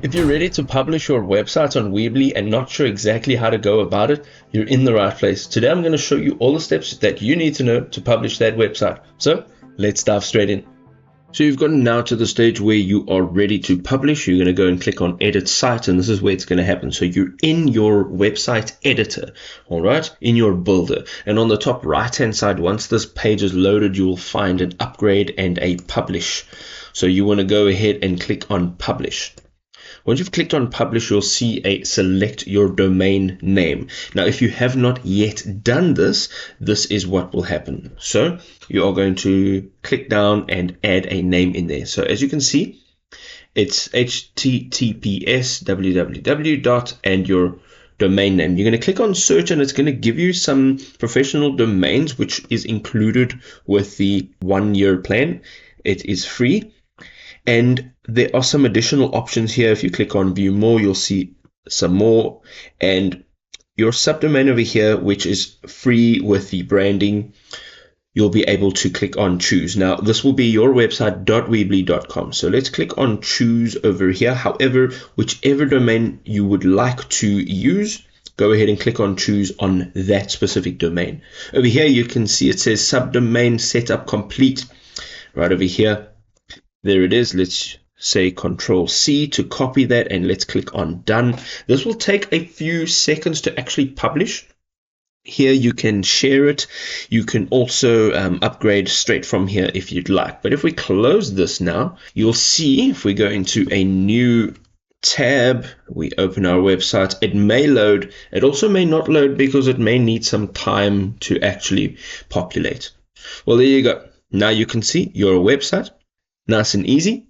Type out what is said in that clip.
If you're ready to publish your website on Weebly and not sure exactly how to go about it, you're in the right place. Today I'm going to show you all the steps that you need to know to publish that website. So let's dive straight in. So you've gotten now to the stage where you are ready to publish. You're going to go and click on edit site, and this is where it's going to happen. So you're in your website editor, all right, in your builder. And on the top right hand side, once this page is loaded, you will find an upgrade and a publish. So you want to go ahead and click on publish. Once you've clicked on publish, you'll see a select your domain name. Now, if you have not yet done this, this is what will happen. So you are going to click down and add a name in there. So as you can see, it's https www. And your domain name. You're going to click on search, and it's going to give you some professional domains, which is included with the 1-year plan. It is free. And there are some additional options here. If you click on view more, you'll see some more. And your subdomain over here, which is free with the branding, you'll be able to click on choose. Now, this will be your website .weebly.com. So let's click on choose over here. However, whichever domain you would like to use, go ahead and click on choose on that specific domain. Over here, you can see it says subdomain setup complete right over here. There it is. Let's say Control C to copy that, and let's click on done. This will take a few seconds to actually publish. Here you can share it. You can also upgrade straight from here if you'd like. But if we close this now, you'll see if we go into a new tab, we open our website, it may load. It also may not load because it may need some time to actually populate. Well, there you go. Now you can see your website. Nice and easy.